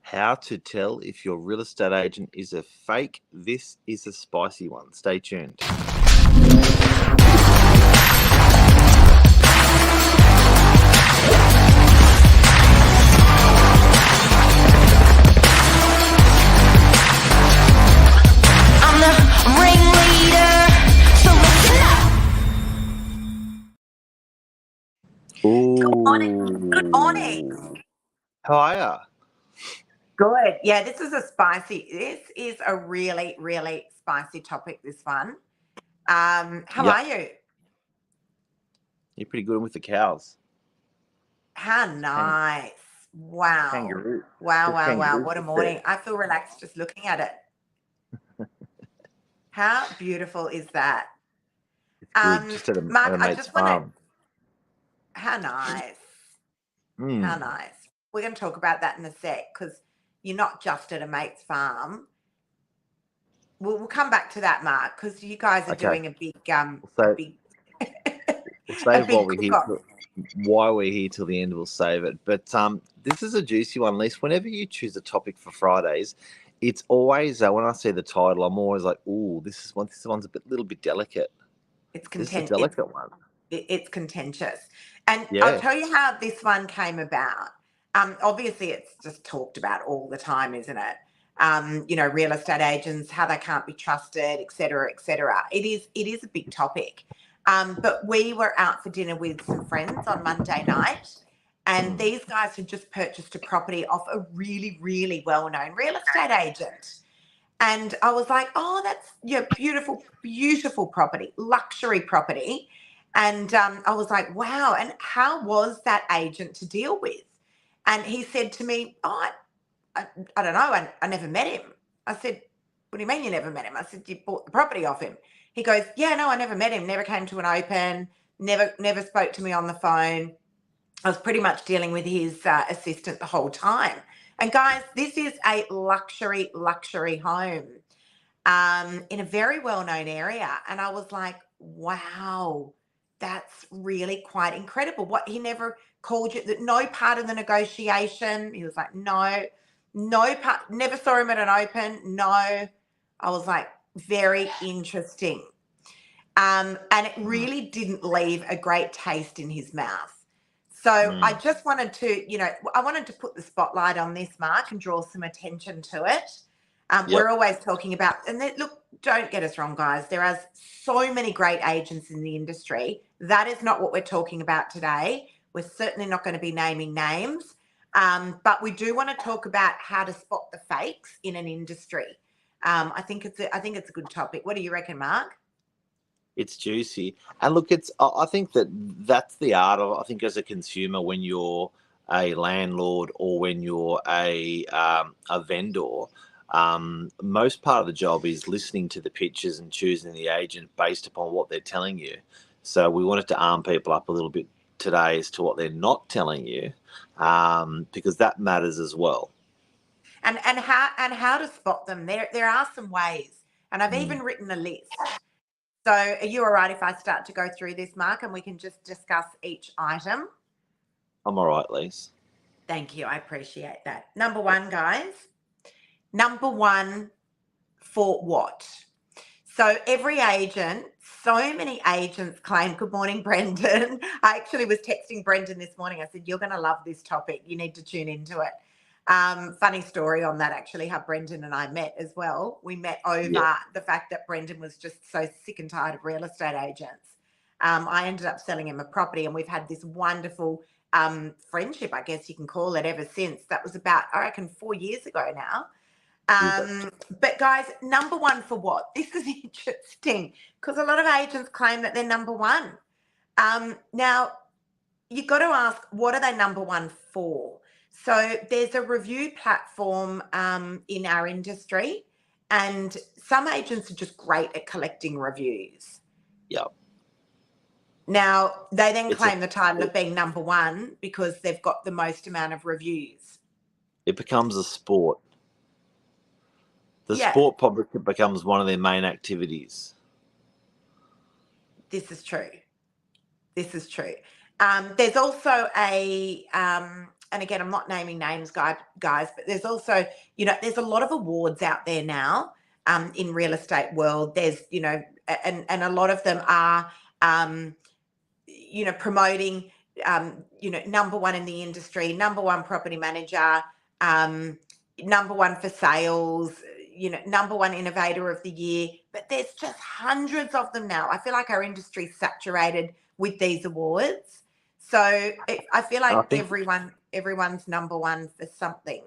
How to tell if your real estate agent is a fake. This is a spicy one. Stay tuned. I'm the ringleader, so listen up. Ooh. Good morning. Good morning. How are ya? Good. Yeah, this is a really, really spicy topic, this one. How Yep. are you? You're pretty good with the cows. How nice. Wow. Kangaroo. Wow, The wow, wow. kangaroos What a are morning. there. I feel relaxed just looking at it. How beautiful is that? It's good. Just at a Mark, I mate's just want to, farm. how nice. How Mm. nice. We're going to talk about that in a sec because you're not just at a mate's farm. We'll come back to that, Mark, because you guys are Okay. doing a big, We'll a save big what we hear. cook-off. Why we're here till the end, we'll save it. But this is a juicy one, Lise. Whenever you choose a topic for Fridays, it's always when I see the title, I'm always like, "Ooh, this one's little bit delicate." It's This is a content. delicate one. It's contentious, and I'll Yeah. tell you how this one came about. Obviously, it's just talked about all the time, isn't it? Real estate agents, how they can't be trusted, et cetera, et cetera. It is a big topic. But we were out for dinner with some friends on Monday night, and these guys had just purchased a property off a really, really well-known real estate agent. And I was like, oh, that's beautiful, beautiful property, luxury property. And I was like, wow. And how was that agent to deal with? And he said to me, oh, I don't know. I never met him. I said, what do you mean you never met him? I said, you bought the property off him. He goes, yeah, no, I never met him. Never came to an open, never spoke to me on the phone. I was pretty much dealing with his assistant the whole time. And guys, this is a luxury home in a very well-known area. And I was like, wow, that's really quite incredible. What, he never called you, no part of the negotiation. He was like, no part, never saw him at an open. No. I was like, very interesting. And it really didn't leave a great taste in his mouth. So I just wanted to, I wanted to put the spotlight on this, Mark, and draw some attention to it. We're always talking about, and look, don't get us wrong, guys. There are so many great agents in the industry. That is not what we're talking about today. We're certainly not going to be naming names, but we do want to talk about how to spot the fakes in an industry. I think it's a good topic. What do you reckon, Mark? It's juicy. And look, I think that's the art of, I think, as a consumer, when you're a landlord or when you're a vendor, most part of the job is listening to the pitches and choosing the agent based upon what they're telling you. So we wanted to arm people up a little bit today as to what they're not telling you, because that matters as well. And how to spot them. There are some ways, and I've even written a list. So are you all right if I start to go through this, Mark, and we can just discuss each item? I'm all right, Lise. Thank you. I appreciate that. Number one, guys. Number one, for what? So every agent, so many agents claim, good morning, Brendan. I actually was texting Brendan this morning. I said, you're going to love this topic. You need to tune into it. Funny story on that, actually, how Brendan and I met as well. We met over the fact that Brendan was just so sick and tired of real estate agents. I ended up selling him a property, and we've had this wonderful friendship, I guess you can call it, ever since. That was about, I reckon, 4 years ago now. But guys, number one for what? This is interesting because a lot of agents claim that they're number one. Now, you've got to ask, what are they number one for? So there's a review platform in our industry, and some agents are just great at collecting reviews. Yep. Now, they then claim the title of being number one because they've got the most amount of reviews. It becomes a sport. The sport probably becomes one of their main activities. This is true. There's also a and again, I'm not naming names, guys, but there's also, there's a lot of awards out there now in real estate world. There's, and a lot of them are, promoting, number one in the industry, number one property manager, number one for sales, number one innovator of the year. But there's just hundreds of them now. I feel like our industry's saturated with these awards. So I feel like I think, everyone's number one for something.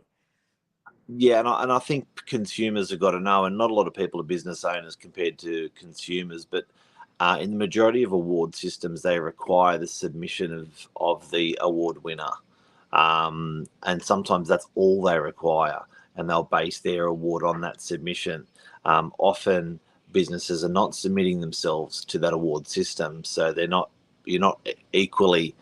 yeah, and I think consumers have got to know, and not a lot of people are business owners compared to consumers, but in the majority of award systems, they require the submission of the award winner. And sometimes that's all they require, and they'll base their award on that submission. Often businesses are not submitting themselves to that award system, so you're not equally,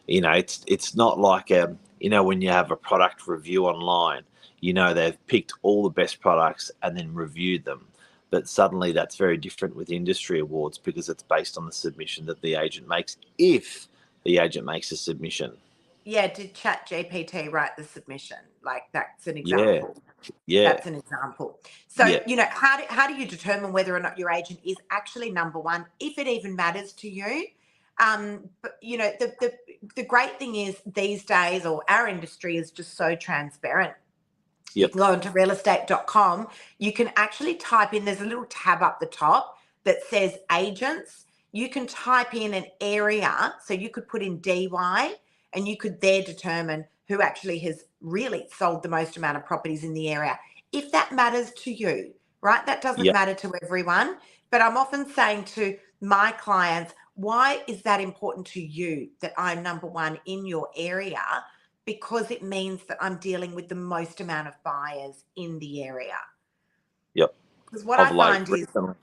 it's not like when you have a product review online, they've picked all the best products and then reviewed them. But suddenly that's very different with industry awards because it's based on the submission that the agent makes, if the agent makes a submission. Yeah, did ChatGPT write the submission? Like, that's an Yeah, example. yeah, That's an example. So, yeah, how do you determine whether or not your agent is actually number one, if it even matters to you? But the great thing is these days, or our industry is just so transparent. You yep, can go onto realestate.com. You can actually type in, there's a little tab up the top that says agents. You can type in an area. So you could put in DY, and you could there determine who actually has really sold the most amount of properties in the area. If that matters to you, right? That doesn't yep, matter to everyone. But I'm often saying to my clients, why is that important to you, that I'm number one in your area? Because it means that I'm dealing with the most amount of buyers in the area. yep. Because what Of I late, find is, recently.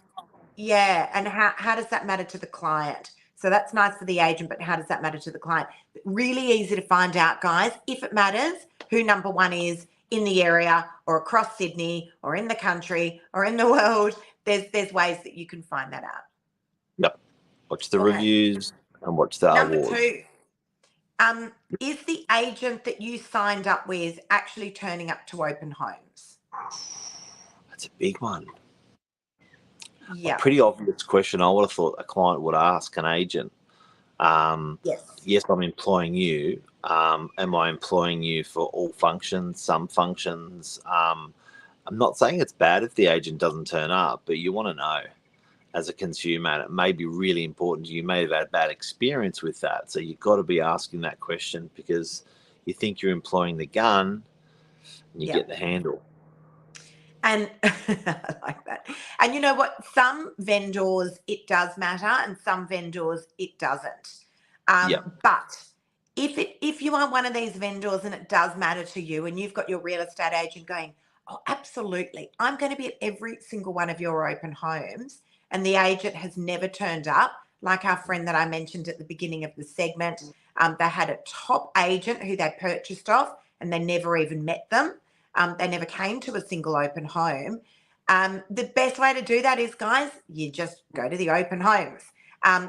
yeah, and how does that matter to the client? So that's nice for the agent, but how does that matter to the client? Really easy to find out, guys, if it matters who number one is in the area or across Sydney or in the country or in the world. There's ways that you can find that out. Yep. Watch the Okay. reviews and watch the Number awards. two, is the agent that you signed up with actually turning up to open homes? That's a big one. A Yeah. pretty obvious question I would have thought a client would ask an agent. Yes. Yes, I'm employing you. Am I employing you for all functions, some functions? I'm not saying it's bad if the agent doesn't turn up, but you want to know as a consumer, and it may be really important. You may have had a bad experience with that. So you've got to be asking that question because you think you're employing the gun and you Yeah. get the handle. And I like that. And you know what? Some vendors, it does matter, and some vendors, it doesn't. Yeah. But if you are one of these vendors and it does matter to you, and you've got your real estate agent going, oh, absolutely, I'm going to be at every single one of your open homes, and the agent has never turned up, like our friend that I mentioned at the beginning of the segment, they had a top agent who they purchased off, and they never even met them. They never came to a single open home. The best way to do that is, guys, you just go to the open homes.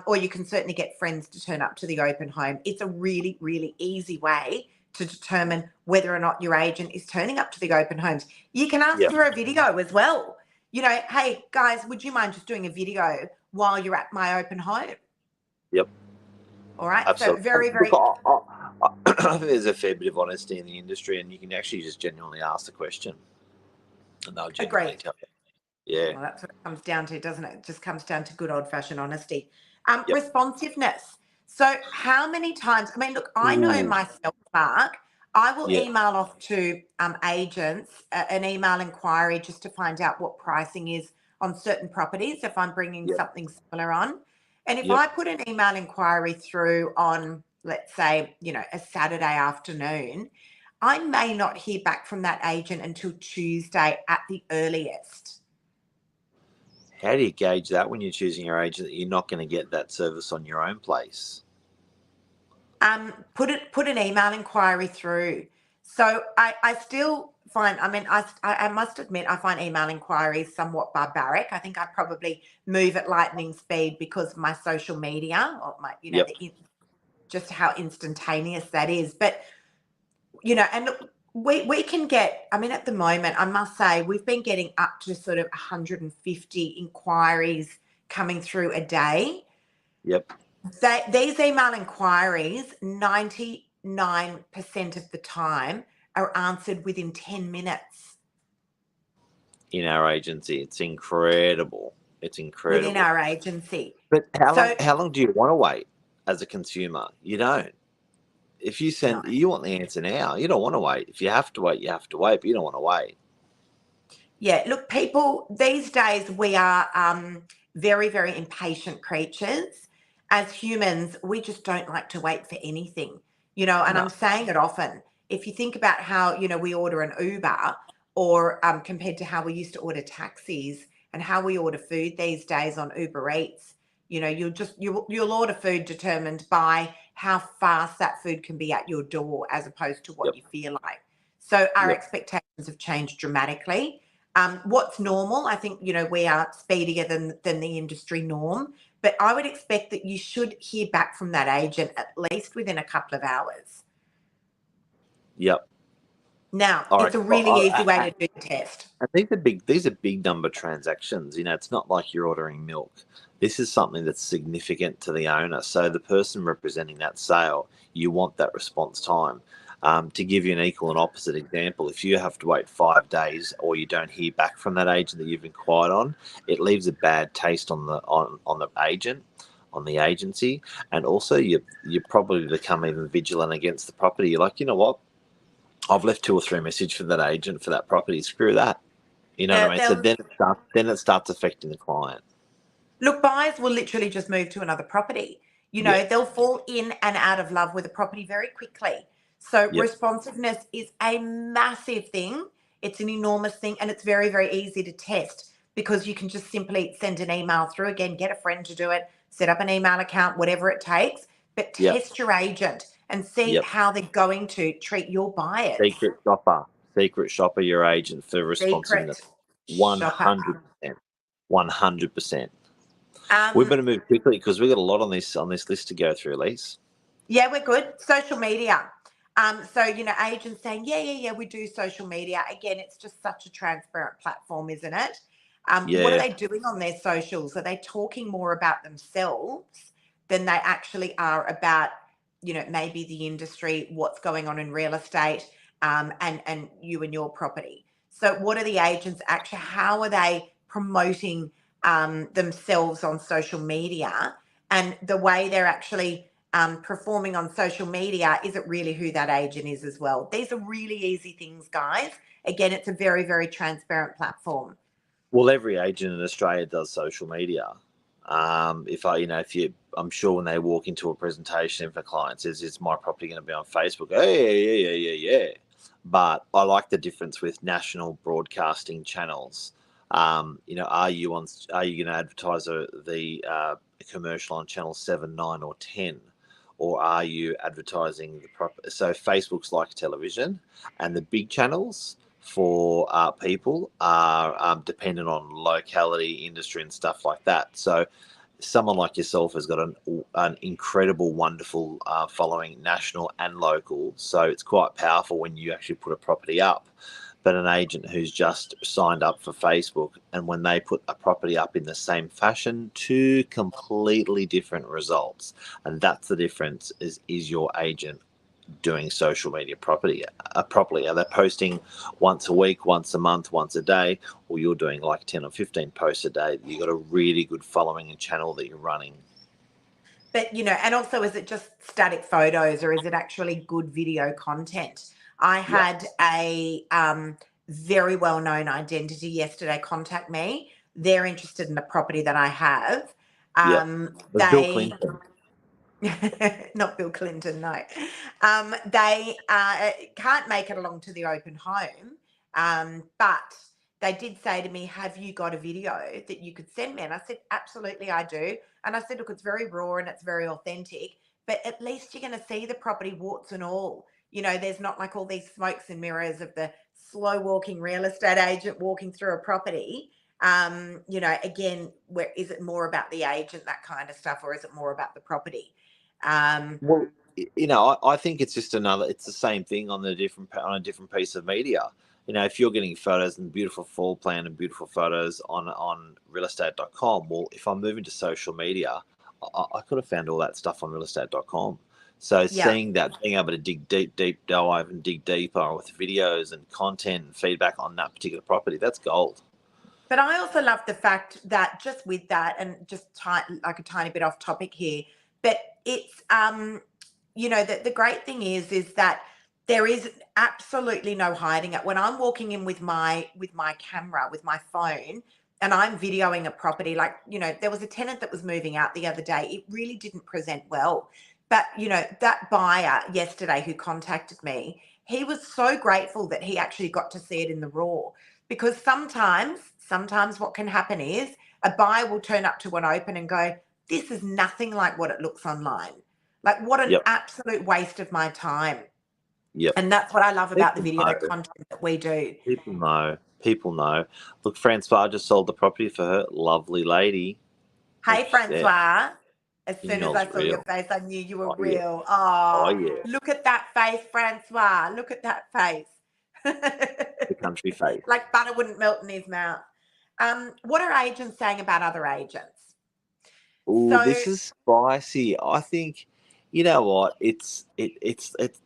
Or you can certainly get friends to turn up to the open home. It's a really, really easy way to determine whether or not your agent is turning up to the open homes. You can ask Yeah. for a video as well. Hey, guys, would you mind just doing a video while you're at my open home? Yep. All right. So Absolutely. very, Look, very. I think there's a fair bit of honesty in the industry, and you can actually just genuinely ask the question, and they'll genuinely Agreed. tell you. Yeah. Well, that's what it comes down to, doesn't it? It just comes down to good old-fashioned honesty. Yep. Responsiveness. So how many times, I mean, look, I know Ooh. myself, Mark, I will Yeah. email off to agents an email inquiry just to find out what pricing is on certain properties if I'm bringing Yep. something similar on. And if Yep. I put an email inquiry through on, let's say, a Saturday afternoon, I may not hear back from that agent until Tuesday at the earliest. How do you gauge that when you're choosing your agent that you're not going to get that service on your own place? Put an email inquiry through. So I still find, I mean, I must admit, I find email inquiries somewhat barbaric. I think I probably move at lightning speed because of my social media or my, Yep. just how instantaneous that is. But and look, we can get, I mean, at the moment, I must say, we've been getting up to sort of 150 inquiries coming through a day. Yep. These email inquiries, 99% of the time, are answered within 10 minutes. In our agency, it's incredible. It's incredible. Within our agency. But how long do you want to wait as a consumer? You don't. If you you want the answer now, you don't want to wait. If you have to wait, you have to wait, but you don't want to wait. Yeah, look, people, these days we are very, very impatient creatures. As humans, we just don't like to wait for anything, and No. I'm saying it often. If you think about how, we order an Uber or compared to how we used to order taxis and how we order food these days on Uber Eats, you'll order food determined by how fast that food can be at your door as opposed to what you feel like. So our expectations have changed dramatically. What's normal? I think, we are speedier than the industry norm, but I would expect that you should hear back from that agent at least within a couple of hours. Yep. Now, it's a really easy way to do the test. And these are big number transactions. It's not like you're ordering milk. This is something that's significant to the owner. So the person representing that sale, you want that response time. To give you an equal and opposite example, if you have to wait 5 days or you don't hear back from that agent that you've inquired on, it leaves a bad taste on the agent, on the agency, and also you probably become even vigilant against the property. You're like, you know what? I've left 2 or 3 messages for that agent for that property. Screw that. You know what I mean? So then it starts affecting the client. Look, buyers will literally just move to another property. They'll fall in and out of love with a property very quickly. So responsiveness is a massive thing. It's an enormous thing, and it's very, very easy to test because you can just simply send an email through. Again, get a friend to do it, set up an email account, whatever it takes, but test your agent and see how they're going to treat your buyers. Secret shopper your agent for responsiveness. 100%. 100%. We better move quickly because we've got a lot on this list to go through, Elise. Yeah, we're good. Social media. So, agents saying, yeah, we do social media. Again, it's just such a transparent platform, isn't it? What are they doing on their socials? Are they talking more about themselves than they actually are about, maybe the industry, what's going on in real estate, and you and your property? So what are the agents actually, how are they promoting themselves on social media, and the way they're actually performing on social media, is it really who that agent is as well? These are really easy things, guys. Again, it's a very, very transparent platform. Well, every agent in Australia does social media. I'm sure when they walk into a presentation, if a client says, "Is my property going to be on Facebook?" Hey, yeah. But I like the difference with national broadcasting channels. Are you going to advertise the commercial on channel 7, 9, or 10? Or are you advertising the property? So Facebook's like television, and the big channels for people are dependent on locality, industry, and stuff like that. So someone like yourself has got an incredible, wonderful following, national and local. So it's quite powerful when you actually put a property up. But an agent who's just signed up for Facebook, and when they put a property up in the same fashion, 2 completely different results. And that's the difference, is your agent doing social media properly? Are they posting once a week, once a month, once a day, or you're doing like 10 or 15 posts a day? You've got a really good following and channel that you're running. But, and also, is it just static photos, or is it actually good video content? I had a very well-known identity yesterday contact me. They're interested in the property that I have. Bill Clinton. Not Bill Clinton, no. They can't make it along to the open home, but they did say to me, "Have you got a video that you could send me?" And I said, "Absolutely, I do." And I said, "Look, it's very raw and it's very authentic, but at least you're going to see the property, warts and all. There's not like all these smokes and mirrors of the slow walking real estate agent walking through a property." Again, where is it more about the agent, that kind of stuff, or is it more about the property? Well, I think it's just it's the same thing on on a different piece of media. If you're getting photos and beautiful floor plan and beautiful photos on realestate.com, well, if I'm moving to social media, I could have found all that stuff on realestate.com. So Yeah. seeing that, being able to deep dive and dig deeper with videos and content and feedback on that particular property, that's gold. But I also love the fact that just with that, and just like a tiny bit off topic here, but it's the great thing is that there is absolutely no hiding it. When I'm walking in with my camera, with my phone, and I'm videoing a property, like, there was a tenant that was moving out the other day. It really didn't present well. But that buyer yesterday who contacted me, he was so grateful that he actually got to see it in the raw. Because sometimes what can happen is a buyer will turn up to an open and go, this is nothing like what it looks online. Like, what an Yep. absolute waste of my time. Yep. And that's what I love about the People video know. content that we do. People know. People know. Look, Francois just sold the property for her. Lovely lady. Look, Hey, there. Francois. As soon as I Email's saw your real. face, I knew you were Oh yeah. real. Oh Oh, yeah. look at that face, Francois. Look at that face. The country face. Like butter wouldn't melt in his mouth. What are agents saying about other agents? Oh, So, this is spicy. I think, you know what? It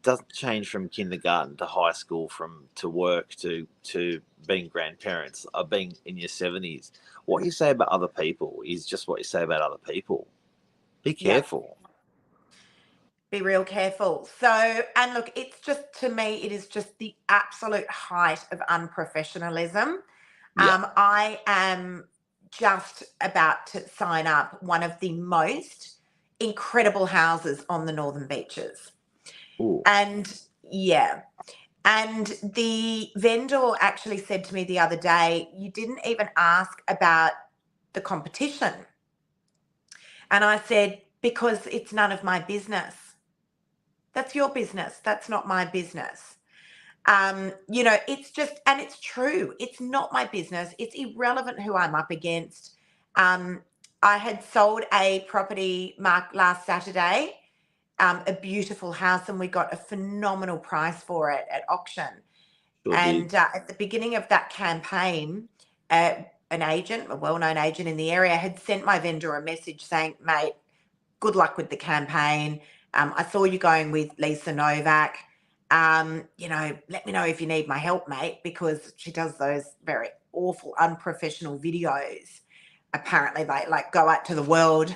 doesn't change from kindergarten to high school, from to work to being grandparents, being in your 70s. What you say about other people is just what you say about other people. Be yeah, careful. be real careful. So, and look, it's just, to me, it is just the absolute height of unprofessionalism. Yeah. I am just about to sign up one of the most incredible houses on the Northern Beaches. Oh, And yeah, and the vendor actually said to me the other day, you didn't even ask about the competition. And I said, because it's none of my business. That's your business. That's not my business. It's just, and it's true. It's not my business. It's irrelevant who I'm up against. Um, I had sold a property, Mark, last Saturday, a beautiful house, and we got a phenomenal price for it at auction. sure did. And at the beginning of that campaign, an agent, a well-known agent in the area, had sent my vendor a message saying, mate, good luck with the campaign. I saw you going with Lisa Novak. Let me know if you need my help, mate, because she does those very awful, unprofessional videos. Apparently, they like go out to the world.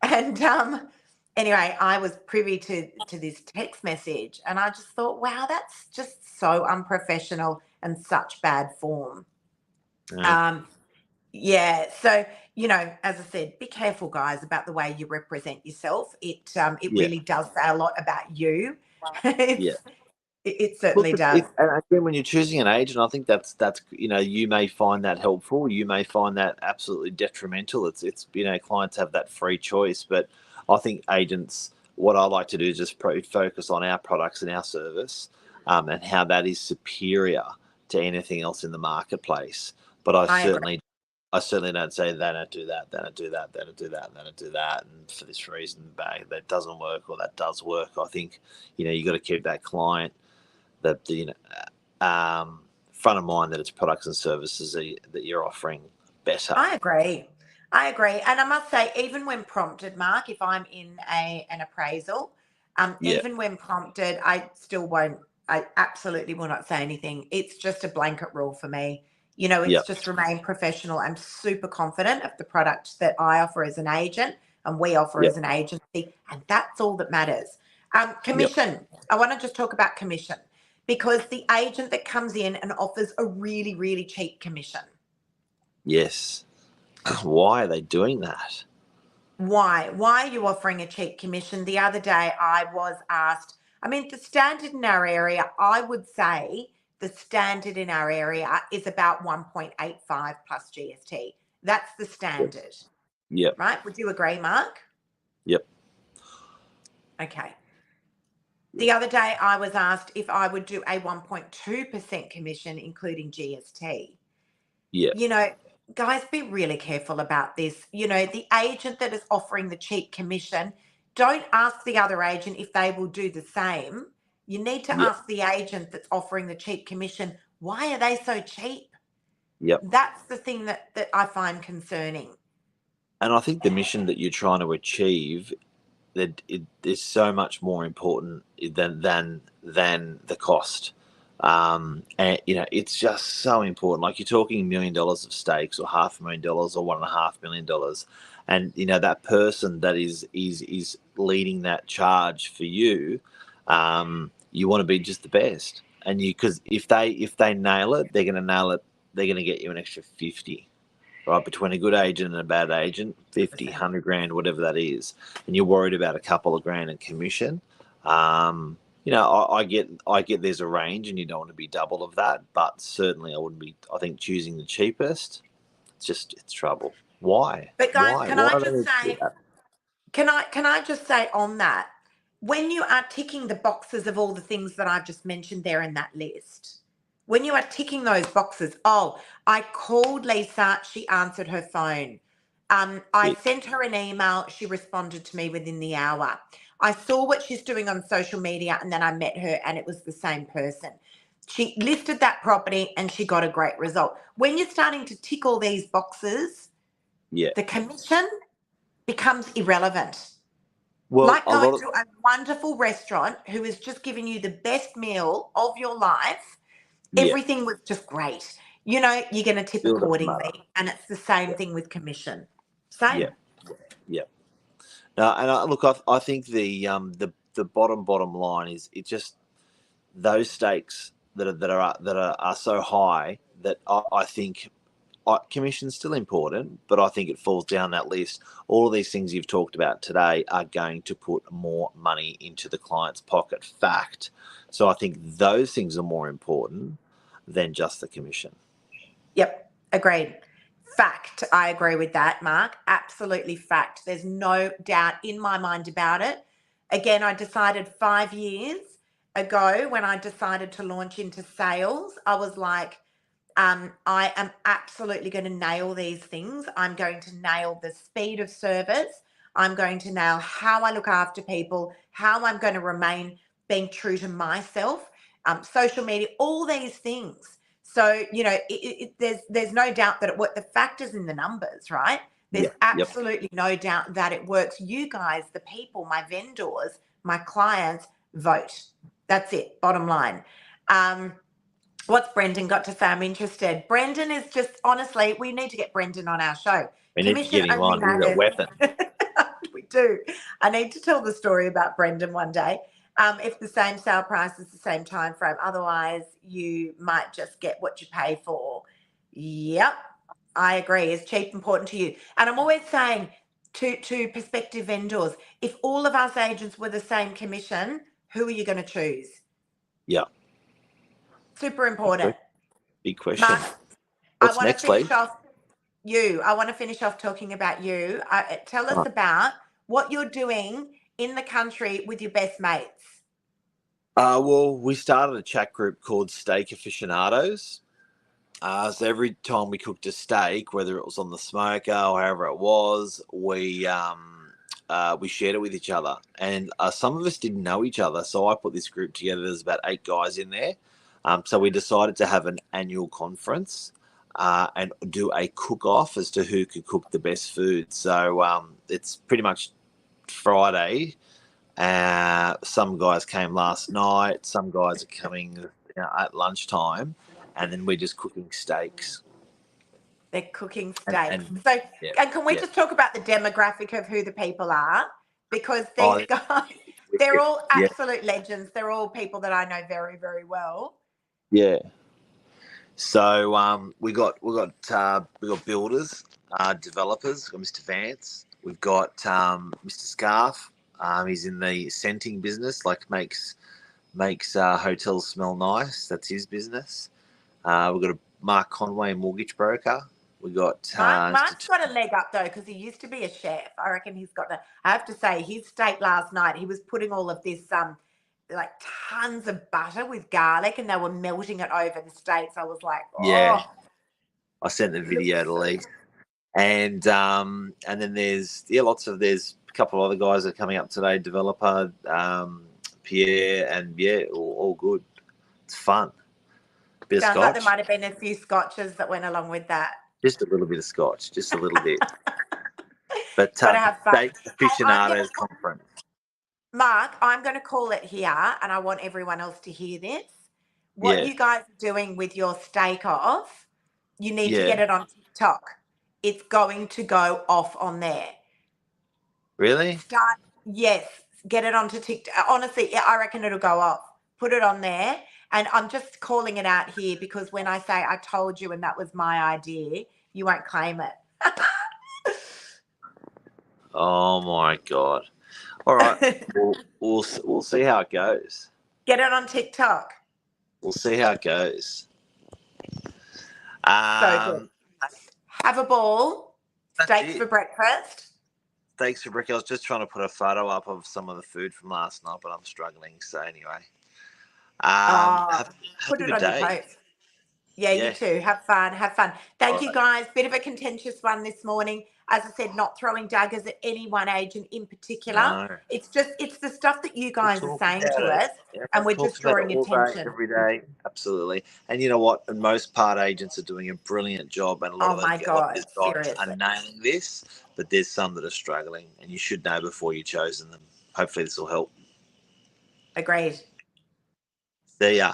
And anyway, I was privy to this text message, and I just thought, wow, that's just so unprofessional and such bad form. Yeah. Um, yeah. So, as I said, be careful, guys, about the way you represent yourself. It Yeah. really does say a lot about you. Yeah. It Look, certainly does. and again, when you're choosing an agent, I think that's you may find that helpful, you may find that absolutely detrimental. It's clients have that free choice, but I think agents, what I like to do is just focus on our products and our service, and how that is superior to anything else in the marketplace. But I agree. I certainly don't say they don't do that, they don't do that, they don't do that, they don't do that, and for this reason, that doesn't work or that does work. I think you got to keep that client front of mind, that it's products and services that you're offering better. I agree. I agree. And I must say, even when prompted, Mark, if I'm in an appraisal, Yeah, even when prompted, I absolutely will not say anything. It's just a blanket rule for me. yeah, It's just remain professional. I'm super confident of the product that I offer as an agent and we offer yeah, as an agency. And that's all that matters. yeah. Commission. I want to just talk about commission, because the agent that comes in and offers a really, really cheap commission. Yes. Why are they doing that? Why? Why are you offering a cheap commission? The other day I was asked, I mean, the standard in our area, I would say the standard in our area is about 1.85 plus GST. That's the Yep, standard, yep, right? Would you agree, Mark? yep, Okay. yep, The other day I was asked if I would do a 1.2% commission, including GST. yep, you know, Guys, be really careful about this. The agent that is offering the cheap commission, Don't ask the other agent if they will do the same. You need to Yep. ask the agent that's offering the cheap commission, why are they so cheap? Yep. That's the thing that I find concerning. And I think the mission that you're trying to achieve, that it is so much more important than the cost. And it's just so important. Like, you're talking $1 million of stakes, or $500,000, or $1.5 million, and that person that is leading that charge for you. You want to be just the best, and because if they nail it, they're going to nail it. They're going to get you an extra 50. Right, between a good agent and a bad agent, 50, 100 grand, whatever that is, and you're worried about a couple of grand in commission. I get there's a range, and you don't want to be double of that, but certainly I wouldn't be. I think choosing the cheapest, it's trouble. Why? But guys, Why? can Why I do they just do say, that? can I just say on that, when you are ticking the boxes of all the things that I've just mentioned there in that list, when you are ticking those boxes, oh, I called Lisa, she answered her phone. I sent her an email, she responded to me within the hour. I saw what she's doing on social media, and then I met her, and it was the same person. She listed that property and she got a great result. When you're starting to tick all these boxes, Yeah. the commission becomes irrelevant. Well, Like going to a wonderful restaurant who is just giving you the best meal of your life. yeah, Everything was just great. You're going to tip still doesn't matter. accordingly. And it's the same thing with commission. Same. Yeah. No, and look, I think the bottom line is, it just, those stakes that are so high that I think commission's still important, but I think it falls down that list. All of these things you've talked about today are going to put more money into the client's pocket. Fact. So I think those things are more important than just the commission. Yep. Agreed. Fact. I agree with that, Mark. Absolutely fact. There's no doubt in my mind about it. Again, I decided 5 years ago, when I decided to launch into sales, I was like, I am absolutely going to nail these things. I'm going to nail the speed of service. I'm going to nail how I look after people, how I'm going to remain being true to myself, social media, all these things. So, there's no doubt that the factors in the numbers, right? There's absolutely no doubt that it works. You guys, the people, my vendors, my clients, vote. That's it. Bottom line. What's Brendan got to say? I'm interested. Brendan is just, honestly, we need to get Brendan on our show. We need to get him on. He's a weapon. We do. I need to tell the story about Brendan one day. If the same sale price is the same time frame, otherwise you might just get what you pay for. Yep, I agree. Is cheap important to you? And I'm always saying to prospective vendors, if all of us agents were the same commission, who are you going to choose? Yeah. Super important. Big question. Mark, What's I want next, to finish Lee? off you. I want to finish off talking about you. Tell us about what you're doing in the country with your best mates. Well, we started a chat group called Steak Aficionados. So every time we cooked a steak, whether it was on the smoker or however it was, we shared it with each other. And some of us didn't know each other, so I put this group together. There's about 8 guys in there. So we decided to have an annual conference and do a cook-off as to who could cook the best food. So it's pretty much Friday. Some guys came last night. Some guys are coming at lunchtime, and then we're just cooking steaks. They're cooking steaks. And can we just talk about the demographic of who the people are? Because these guys, they're all absolute legends. They're all people that I know very, very well. Yeah. So we got builders, developers. We've got Mr. Vance. We've got Mr. Scarf. He's in the scenting business, like makes hotels smell nice. That's his business. We've got a Mark Conway, mortgage broker. We got Mark's got a leg up though, because he used to be a chef. I reckon he's got I have to say, his steak last night, he was putting all of this like tons of butter with garlic, and they were melting it over the steaks. I was like, oh. Yeah. I sent the video to Lee. And then there's couple of other guys that are coming up today, developer, Pierre, and yeah, all good. It's fun. Bit of Sounds like scotch. there might have been a few scotches that went along with that. Just a little bit of scotch, just a little bit. But Gotta have fun. Steak Aficionados Conference. Mark, I'm going to call it here, and I want everyone else to hear this. What you guys are doing with your steak off, you need to get it on TikTok. It's going to go off on there. Really? Yes, get it onto TikTok. Honestly, I reckon it'll go off. Put it on there. And I'm just calling it out here because when I say I told you and that was my idea, you won't claim it. Oh my God. All right. we'll see how it goes. Get it on TikTok. We'll see how it goes. So good. Have a ball. Steaks for breakfast. Steaks for breakfast. I was just trying to put a photo up of some of the food from last night, but I'm struggling. So anyway. Put it on your post. Yeah, you too. Have fun. Have fun. Thank you, guys. Bit of a contentious one this morning. As I said, not throwing daggers at any one agent in particular. No. It's the stuff that you guys are saying to us, and we're just drawing attention. Every day. Absolutely. And you know what? In most part, agents are doing a brilliant job, and a lot of guys are nailing this, but there's some that are struggling, and you should know before you've chosen them. Hopefully this will help. Agreed. See ya.